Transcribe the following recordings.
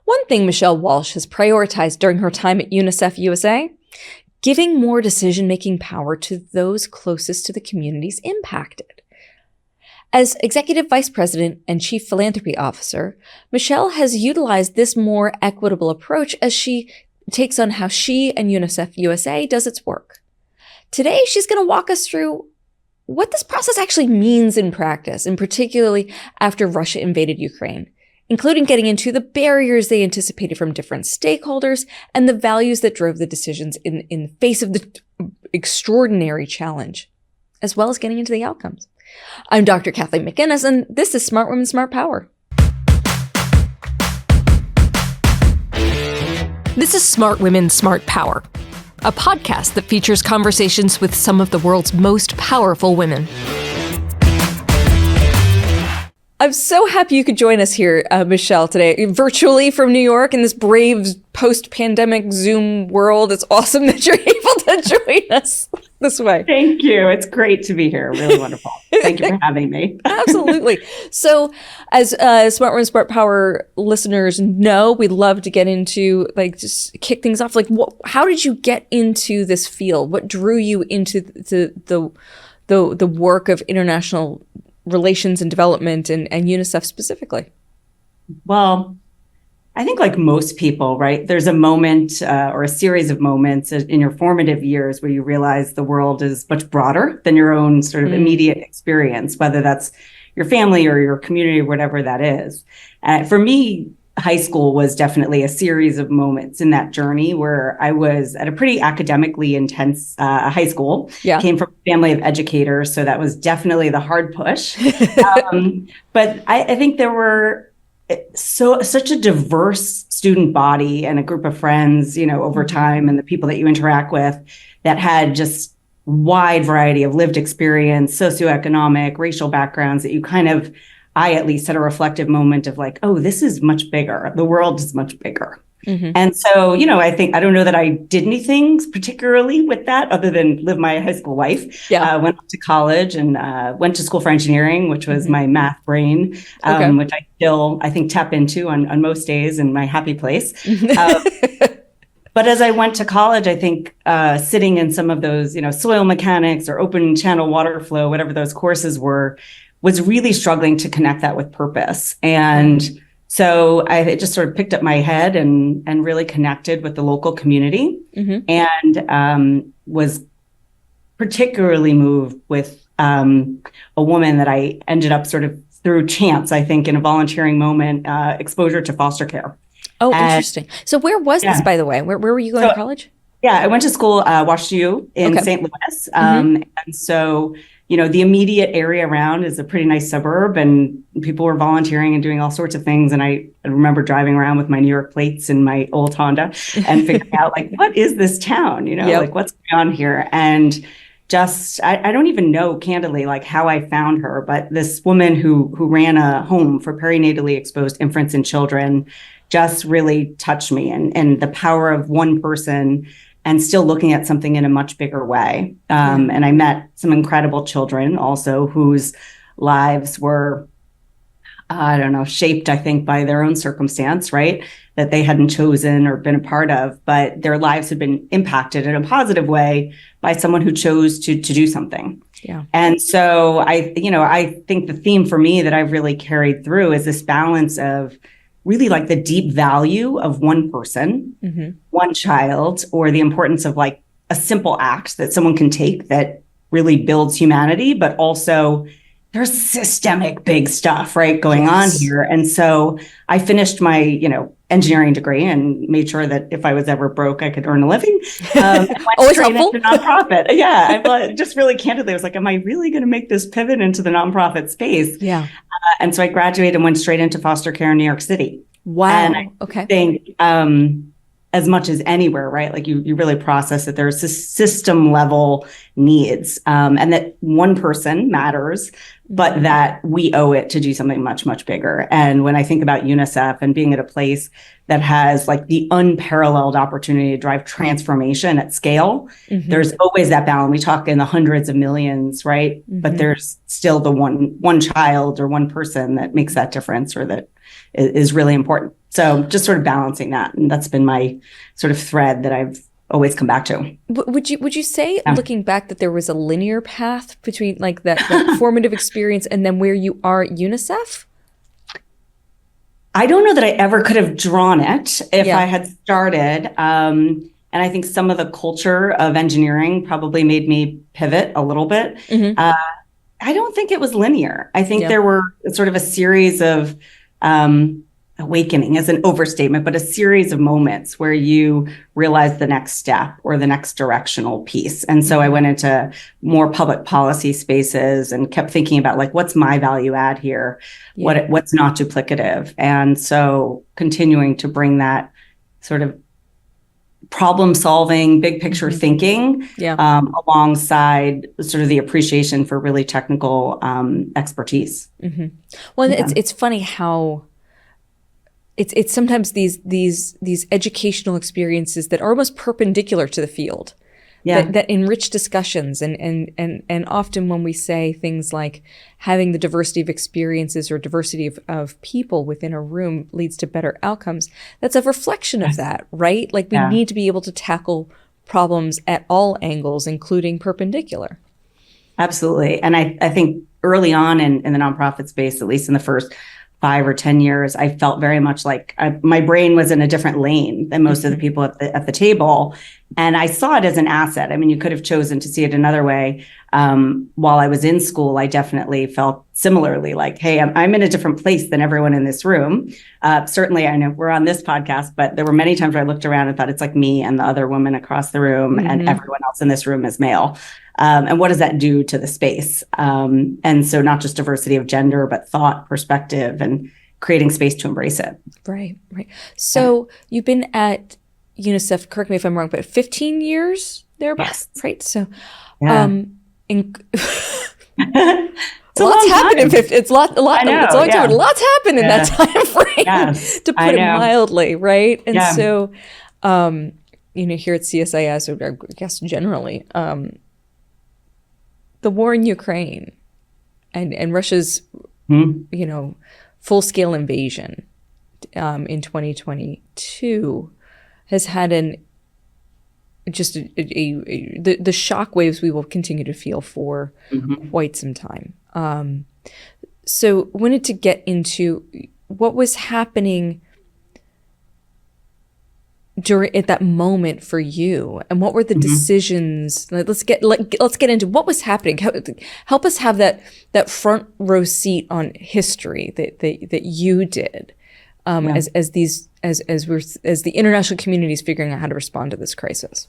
One thing Michele Walsh has prioritized during her time at UNICEF USA, giving more decision-making power to those closest to the communities impacted. As Executive Vice President and Chief Philanthropy Officer, Michele has utilized this more equitable approach as she takes on how she and UNICEF USA does its work. Today, she's going to walk us through what this process actually means in practice, and particularly after Russia invaded Ukraine, including getting into the barriers they anticipated from different stakeholders and the values that drove the decisions in the face of the extraordinary challenge, as well as getting into the outcomes. I'm Dr. Kathleen McInnis, and this is Smart Women, Smart Power. This is Smart Women, Smart Power, a podcast that features conversations with some of the world's most powerful women. I'm so happy you could join us here, Michele, today, virtually from New York in this brave post-pandemic Zoom world. It's awesome that you're able to join us this way. Thank you. It's great to be here. Really wonderful. Thank you for having me. Absolutely. So as Smart Women, Smart Power listeners know, we love to get into, just kick things off. How did you get into this field? What drew you into the work of international relations and development and UNICEF specifically? Well, I think like most people, right, there's a moment or a series of moments in your formative years where you realize the world is much broader than your own sort of immediate experience, whether that's your family or your community or whatever that is. For me, high school was definitely a series of moments in that journey where I was at a pretty academically intense high school. Yeah. Came from a family of educators, so that was definitely the hard push. But I think there were such a diverse student body and a group of friends, over time, and the people that you interact with that had just wide variety of lived experience, socioeconomic, racial backgrounds that you I at least had a reflective moment of oh, this is much bigger. The world is much bigger. Mm-hmm. And so, I don't know that I did anything particularly with that other than live my high school life. Yeah. Went to college and went to school for engineering, which was my math brain, which I still, I think, tap into on most days in my happy place. But as I went to college, I think sitting in some of those, soil mechanics or open channel water flow, whatever those courses were, was really struggling to connect that with purpose. And so I just sort of picked up my head and really connected with the local community, and was particularly moved with a woman that I ended up sort of through chance, I think, in a volunteering moment, exposure to foster care. Oh, interesting. So where was this, by the way? Where were you going to college? Yeah, I went to school, Wash U in St. Louis. And so, the immediate area around is a pretty nice suburb, and people were volunteering and doing all sorts of things. And I remember driving around with my New York plates and my old Honda and figuring out what is this town, what's going on here? And just, I don't even know candidly, how I found her, but this woman who ran a home for perinatally exposed infants and children just really touched me, and the power of one person and still looking at something in a much bigger way. And I met some incredible children also whose lives were, shaped, I think, by their own circumstance, right? That they hadn't chosen or been a part of, but their lives had been impacted in a positive way by someone who chose to do something. Yeah. And so I think the theme for me that I've really carried through is this balance of really the deep value of one person, one child, or the importance of a simple act that someone can take that really builds humanity, but also there's systemic big stuff, right, going on here. And so I finished my, engineering degree and made sure that if I was ever broke, I could earn a living. Always helpful. Into nonprofit. Yeah, I just really candidly, I was am I really going to make this pivot into the nonprofit space? Yeah. And so I graduated and went straight into foster care in New York City. Wow. And I think as much as anywhere, right? You really process that there's system level needs, and that one person matters, but that we owe it to do something much, much bigger. And when I think about UNICEF and being at a place that has like the unparalleled opportunity to drive transformation at scale, there's always that balance. We talk in the hundreds of millions, right? But there's still the one child or one person that makes that difference, or that is really important. So just sort of balancing that. And that's been my sort of thread that I've always come back to. Would you say, looking back, that there was a linear path between like that formative experience and then where you are at UNICEF? I don't know that I ever could have drawn it if I had started. And I think some of the culture of engineering probably made me pivot a little bit. I don't think it was linear. I think there were sort of a series of awakening is an overstatement, but a series of moments where you realize the next step or the next directional piece. And so I went into more public policy spaces and kept thinking about like, what's my value add here? What's not duplicative? And so continuing to bring that sort of problem solving, big picture thinking alongside sort of the appreciation for really technical expertise. Well, it's funny how it's sometimes these educational experiences that are almost perpendicular to the field, that enrich discussions, and often when we say things like having the diversity of experiences or diversity of people within a room leads to better outcomes, that's a reflection of that, right? Like we need to be able to tackle problems at all angles, including perpendicular. Absolutely. And I think early on in the nonprofit space, at least in the first 5 or 10 years, I felt very much like my brain was in a different lane than most of the people at the table. And I saw it as an asset. I mean, you could have chosen to see it another way. While I was in school, I definitely felt similarly like, hey, I'm in a different place than everyone in this room. Certainly, I know we're on this podcast, but there were many times where I looked around and thought it's like me and the other woman across the room and everyone else in this room is male. And what does that do to the space? And so not just diversity of gender, but thought, perspective, and creating space to embrace it. Right. So you've been at UNICEF, correct me if I'm wrong, but 15 years thereabouts, right? So lots happened. It's a long time. Lots happened in that time frame, to put it mildly, right? And so, here at CSIS, or I guess generally, the war in Ukraine and Russia's, full-scale invasion in 2022 has had the shockwaves we will continue to feel for quite some time. So wanted to get into what was happening at that moment for you, and what were the decisions? Let's get into what was happening. Help us have that front row seat on history that you did, as the international community is figuring out how to respond to this crisis.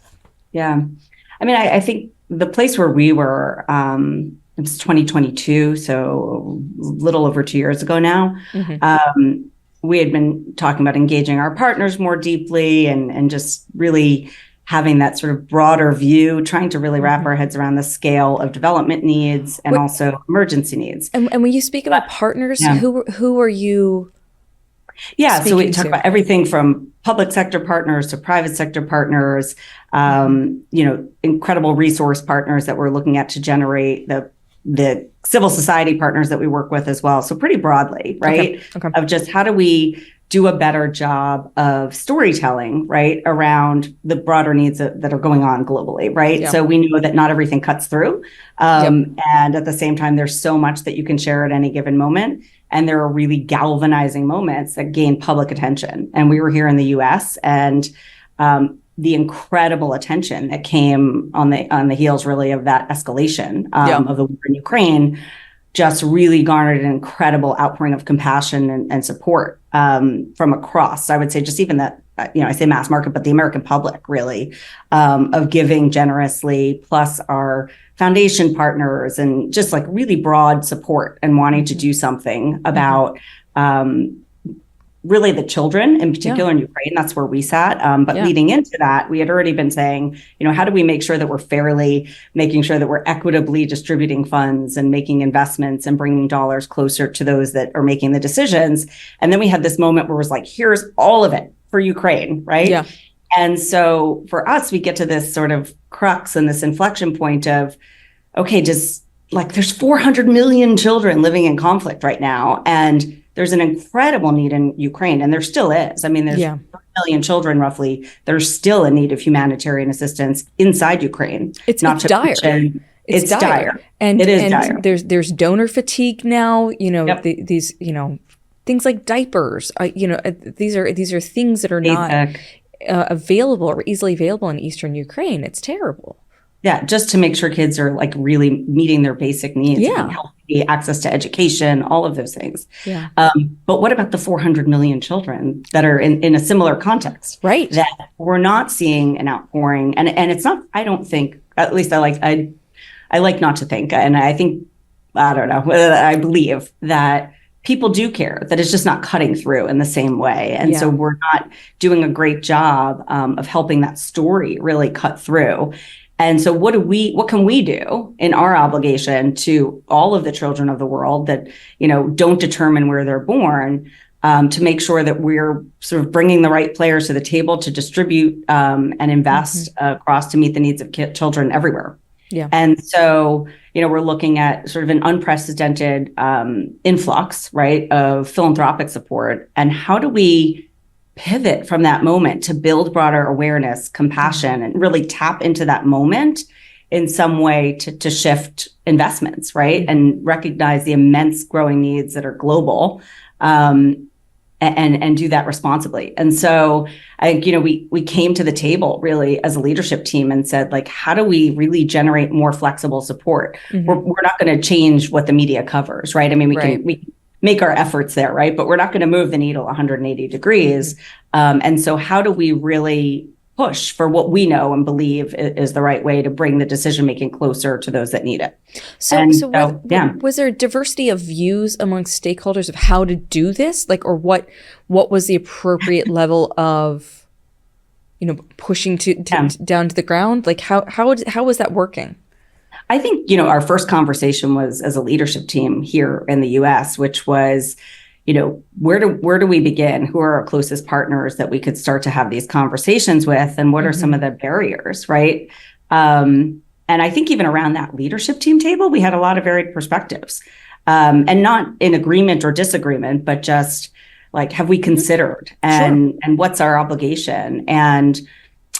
Yeah, I mean, I think the place where we were, it was 2022, so a little over 2 years ago now. We had been talking about engaging our partners more deeply and just really having that sort of broader view, trying to really wrap our heads around the scale of development needs and also emergency needs. And when you speak about partners, who are you? Yeah, so we talk about everything from public sector partners to private sector partners, incredible resource partners that we're looking at to generate the civil society partners that we work with as well. So pretty broadly, right? Okay. Of just how do we do a better job of storytelling, right, around the broader needs that are going on globally, right? Yeah. So we know that not everything cuts through. And at the same time, there's so much that you can share at any given moment. And there are really galvanizing moments that gain public attention. And we were here in the US, and the incredible attention that came on the heels really of that escalation of the war in Ukraine just really garnered an incredible outpouring of compassion and support from across. I would say just even that, I say mass market, but the American public really, of giving generously, plus our foundation partners, and just like really broad support and wanting to do something about really the children in particular in Ukraine. That's where we sat. But leading into that, we had already been saying, how do we make sure that we're fairly making sure that we're equitably distributing funds and making investments and bringing dollars closer to those that are making the decisions. And then we had this moment where it was like, here's all of it for Ukraine, right? Yeah. And so for us, we get to this sort of crux and this inflection point of, okay, there's 400 million children living in conflict right now. And there's an incredible need in Ukraine, and there still is. I mean, there's 3 million children roughly. There's still a need of humanitarian assistance inside Ukraine. It's dire. It's dire. And it is dire. There's donor fatigue now. These things like diapers. These are things that are not available or easily available in Eastern Ukraine. It's terrible. Yeah, just to make sure kids are like really meeting their basic needs, healthy, access to education, all of those things. Yeah. But what about the 400 million children that are in a similar context? Right. That we're not seeing an outpouring, and it's not. I don't think. At least I like not to think, and I think I don't know. I believe that people do care, that it's just not cutting through in the same way, and so we're not doing a great job of helping that story really cut through. And so what can we do in our obligation to all of the children of the world that, don't determine where they're born, to make sure that we're sort of bringing the right players to the table to distribute and invest across to meet the needs of children everywhere. Yeah. And so, we're looking at sort of an unprecedented influx, right, of philanthropic support. And how do we pivot from that moment to build broader awareness, compassion, and really tap into that moment in some way to shift investments, right? And recognize the immense growing needs that are global, and do that responsibly. And so I think, we came to the table really as a leadership team and said, like, how do we really generate more flexible support? We're not going to change what the media covers, right? I mean, we can make our efforts there, right? But we're not going to move the needle 180 degrees. And so how do we really push for what we know and believe is the right way to bring the decision-making closer to those that need it? Was there a diversity of views amongst stakeholders of how to do this? Like, or what was the appropriate level of, pushing to down to the ground? Like, how was that working? I think, our first conversation was as a leadership team here in the US, which was, where do we begin? Who are our closest partners that we could start to have these conversations with? And what are some of the barriers, right? And I think even around that leadership team table, we had a lot of varied perspectives, and not in agreement or disagreement, but just like, have we considered and what's our obligation? And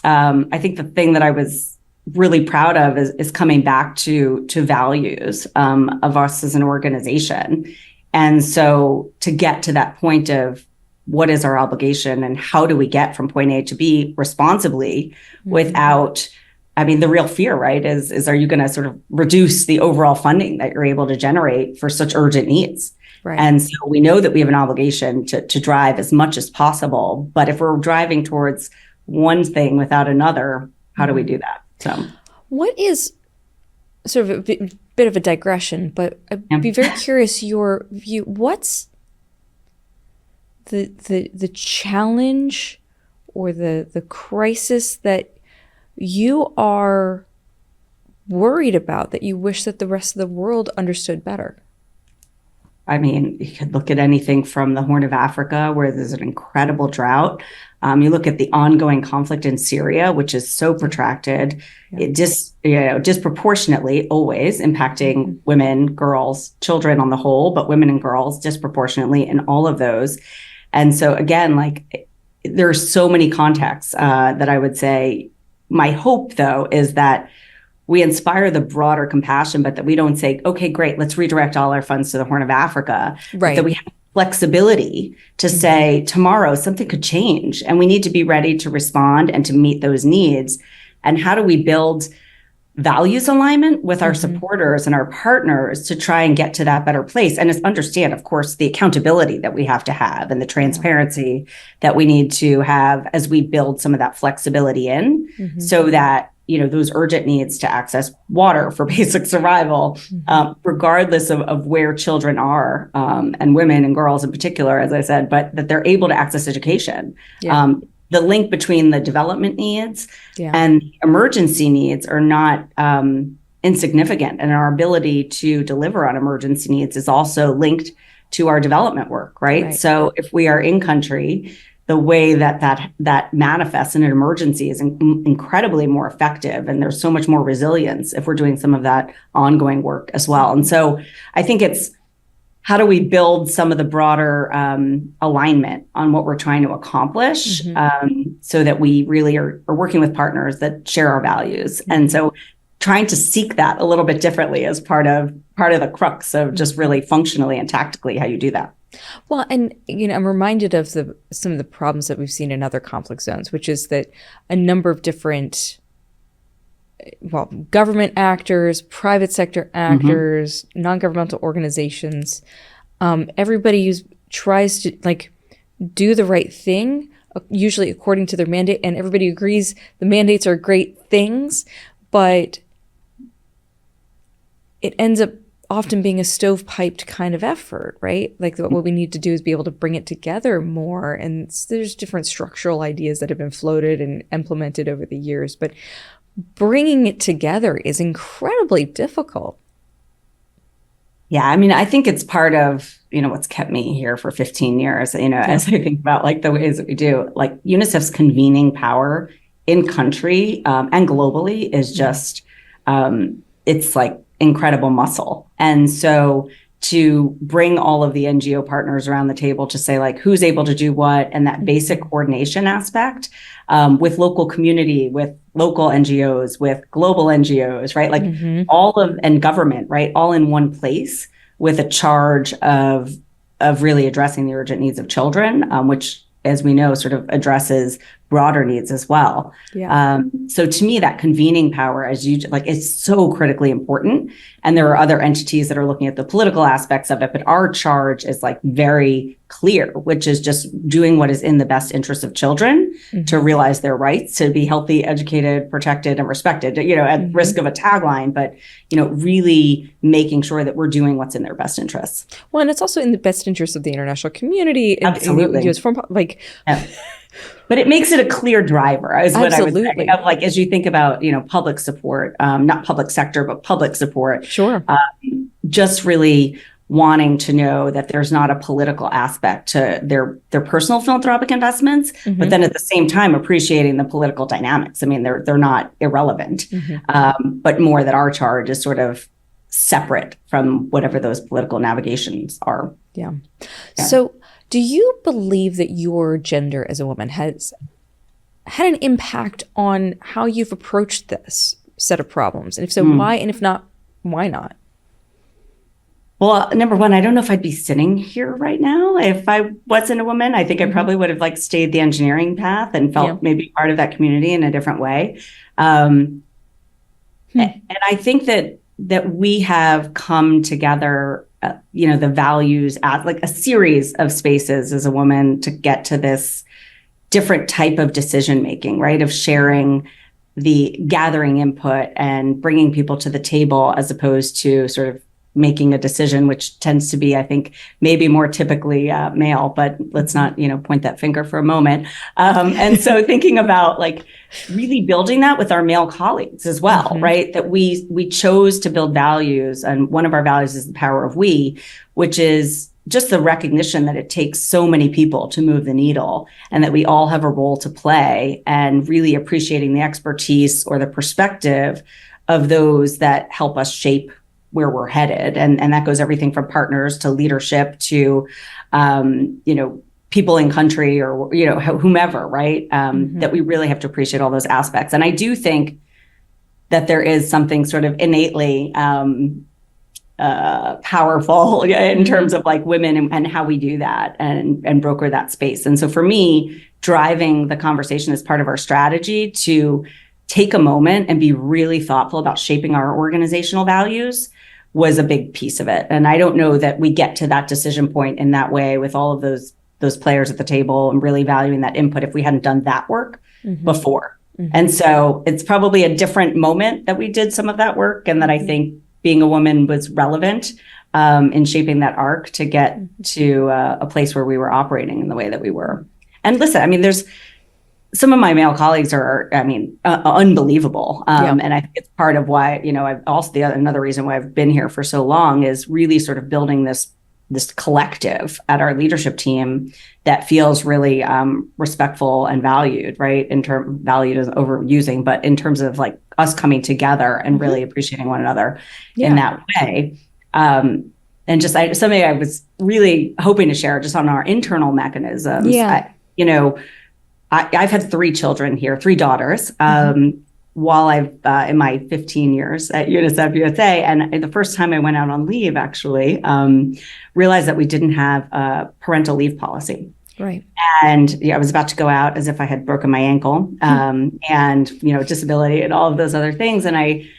I think the thing that I was really proud of is coming back to values of us as an organization. And so to get to that point of what is our obligation and how do we get from point A to B responsibly without, the real fear, right, is are you going to sort of reduce the overall funding that you're able to generate for such urgent needs? Right. And so we know that we have an obligation to drive as much as possible. But if we're driving towards one thing without another, how do we do that? So, what is sort of a bit of a digression, but I'd be very curious your view. What's the challenge or the crisis that you are worried about that you wish that the rest of the world understood better? You could look at anything from the Horn of Africa, where there's an incredible drought. You look at the ongoing conflict in Syria, which is so protracted, it disproportionately always impacting women, girls, children on the whole, but women and girls disproportionately in all of those. And so again, there's so many contexts that I would say my hope, though, is that we inspire the broader compassion, but that we don't say, okay, great, let's redirect all our funds to the Horn of Africa. Right. That we have flexibility to say tomorrow something could change and we need to be ready to respond and to meet those needs. And how do we build values alignment with our supporters and our partners to try and get to that better place? And understand, of course, the accountability that we have to have and the transparency that we need to have as we build some of that flexibility in so that those urgent needs to access water for basic survival, regardless of where children are, and women and girls in particular, as I said, but that they're able to access education. Yeah. The link between the development needs Yeah. and emergency needs are not insignificant, and our ability to deliver on emergency needs is also linked to our development work, right? So if we are in country, the way that manifests in an emergency is incredibly more effective, and there's so much more resilience if we're doing some of that ongoing work as well. And so I think it's, how do we build some of the broader alignment on what we're trying to accomplish, so that we really are working with partners that share our values. And so trying to seek that a little bit differently as part of the crux of just really functionally and tactically how you do that. Well, and I'm reminded of some of the problems that we've seen in other conflict zones, which is that a number of different, government actors, private sector actors, non-governmental organizations, everybody tries to do the right thing, usually according to their mandate, and everybody agrees the mandates are great things, but it ends up often being a stovepiped kind of effort, right? What we need to do is be able to bring it together more. And there's different structural ideas that have been floated and implemented over the years, but bringing it together is incredibly difficult. Yeah, I think it's part of, what's kept me here for 15 years, as I think about the ways that we do, UNICEF's convening power in country and globally is just, it's incredible muscle. And so to bring all of the NGO partners around the table to say who's able to do what, and that basic coordination aspect with local community, with local NGOs, with global NGOs, right? And government, right? All in one place with a charge of really addressing the urgent needs of children, which, as we know, sort of addresses broader needs as well. Yeah. So to me, that convening power, is so critically important. And there are other entities that are looking at the political aspects of it, but our charge is very clear, which is just doing what is in the best interest of children to realize their rights, to be healthy, educated, protected, and respected, at risk of a tagline, but, really making sure that we're doing what's in their best interests. Well, and it's also in the best interest of the international community. Absolutely. Yeah. But it makes it a clear driver, is what Absolutely. I would say. Of as you think about, public support, not public sector, but public support. Sure. Just really wanting to know that there's not a political aspect to their personal philanthropic investments, but then at the same time appreciating the political dynamics. They're not irrelevant, but more that our charge is sort of separate from whatever those political navigations are. Yeah. So do you believe that your gender as a woman has had an impact on how you've approached this set of problems? And if so, why? And if not, why not? Well, number one, I don't know if I'd be sitting here right now if I wasn't a woman. I think I probably would have stayed the engineering path and felt maybe part of that community in a different way. And I think that we have come together, the values as a series of spaces as a woman to get to this different type of decision making, right? Of sharing the gathering input and bringing people to the table, as opposed to sort of making a decision, which tends to be, I think, maybe more typically male, but let's not, point that finger for a moment. And so thinking about really building that with our male colleagues as well, right? That we chose to build values. And one of our values is the power of we, which is just the recognition that it takes so many people to move the needle, and that we all have a role to play, and really appreciating the expertise or the perspective of those that help us shape where we're headed. And that goes everything from partners to leadership to, people in country or, whomever, right? That we really have to appreciate all those aspects. And I do think that there is something sort of innately powerful in terms of women and how we do that and broker that space. And so for me, driving the conversation as part of our strategy to take a moment and be really thoughtful about shaping our organizational values was a big piece of it. And I don't know that we get to that decision point in that way with all of those players at the table and really valuing that input if we hadn't done that work before. And so it's probably a different moment that we did some of that work, and that I think being a woman was relevant in shaping that arc to get to a place where we were operating in the way that we were. And listen, I mean, there's some of my male colleagues are, unbelievable. And I think it's part of why, I've also, another reason why I've been here for so long is really sort of building this collective at our leadership team that feels really respectful and valued, right? Valued is overusing, but in terms of like us coming together and really appreciating one another in that way. And just something I was really hoping to share just on our internal mechanisms. I've had 3 children here, 3 daughters, while I've in my 15 years at UNICEF USA. And the first time I went out on leave, actually, realized that we didn't have a parental leave policy. Right. And I was about to go out as if I had broken my ankle, and disability and all of those other things. And I,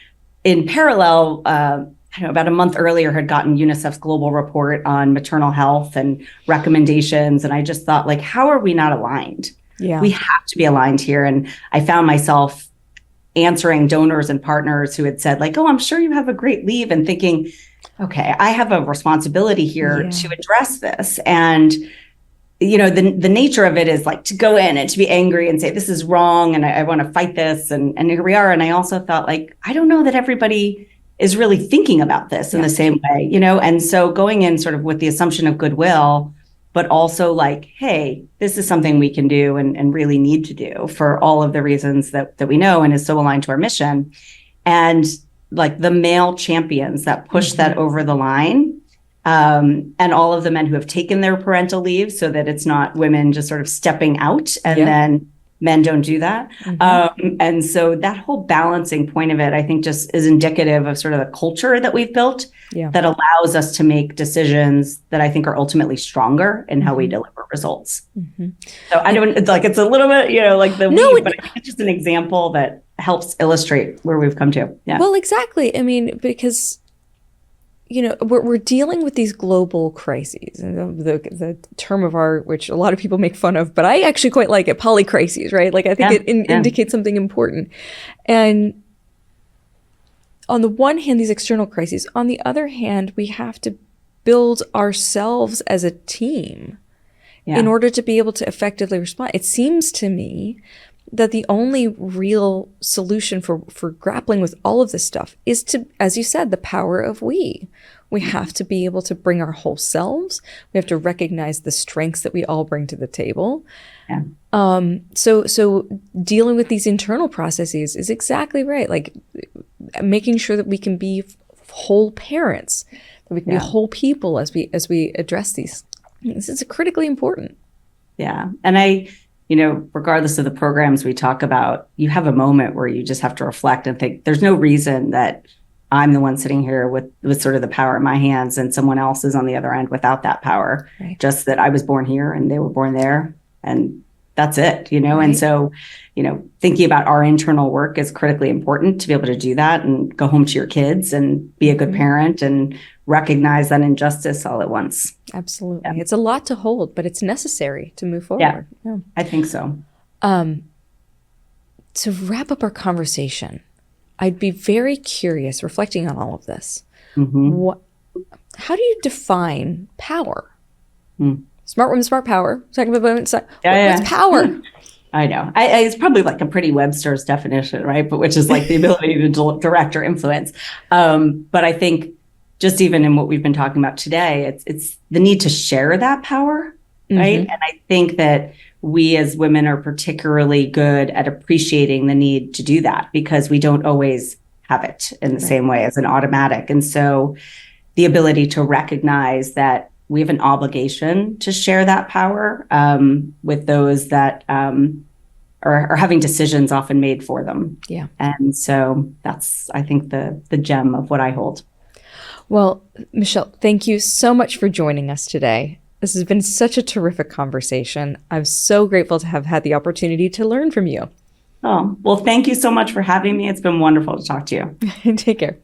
in parallel, about a month earlier, had gotten UNICEF's global report on maternal health and recommendations. And I just thought, like, how are we not aligned? Yeah. We have to be aligned here. And I found myself answering donors and partners who had said, like, oh, I'm sure you have a great leave, and thinking, okay, I have a responsibility here to address this. And, the nature of it is like to go in and to be angry and say, this is wrong, and I want to fight this. And here we are. And I also thought, like, I don't know that everybody is really thinking about this in the same way, and so going in sort of with the assumption of goodwill, but also like, hey, this is something we can do and really need to do for all of the reasons that we know and is so aligned to our mission. And like the male champions that push that over the line, and all of the men who have taken their parental leave so that it's not women just sort of stepping out and then men don't do that. And so that whole balancing point of it, I think, just is indicative of sort of the culture that we've built that allows us to make decisions that I think are ultimately stronger in how we deliver results. So I don't, like, it's a little bit, like the weed, but I think it's just an example that helps illustrate where we've come to. Yeah. Well, exactly. I mean, because we're dealing with these global crises, and the term of art, which a lot of people make fun of, but I actually quite like it, polycrises, right? Like, I think it indicates something important. And on the one hand, these external crises. On the other hand, we have to build ourselves as a team in order to be able to effectively respond. It seems to me that the only real solution for grappling with all of this stuff is to, as you said, the power of we. We have to be able to bring our whole selves. We have to recognize the strengths that we all bring to the table. So dealing with these internal processes is exactly right. Like making sure that we can be whole parents, that we can be whole people as we address these. This is critically important. Yeah. And regardless of the programs we talk about, you have a moment where you just have to reflect and think, there's no reason that I'm the one sitting here with sort of the power in my hands and someone else is on the other end without that power. Right. Just that I was born here and they were born there, and that's it, Right. And so, thinking about our internal work is critically important to be able to do that and go home to your kids and be a good parent and recognize that injustice all at once. Absolutely. Yeah. It's a lot to hold, but it's necessary to move forward. Yeah. I think so. To wrap up our conversation, I'd be very curious, reflecting on all of this, how do you define power? Smart women, smart power. Second women, what's power? I know. It's probably like a pretty Webster's definition, right? But which is like the ability to direct or influence. But I think just even in what we've been talking about today, it's the need to share that power, right? And I think that we as women are particularly good at appreciating the need to do that because we don't always have it in the same way as an automatic. And so the ability to recognize that we have an obligation to share that power with those that are having decisions often made for them. Yeah. And so that's, I think, the gem of what I hold. Well, Michele, thank you so much for joining us today. This has been such a terrific conversation. I'm so grateful to have had the opportunity to learn from you. Oh, well, thank you so much for having me. It's been wonderful to talk to you. Take care.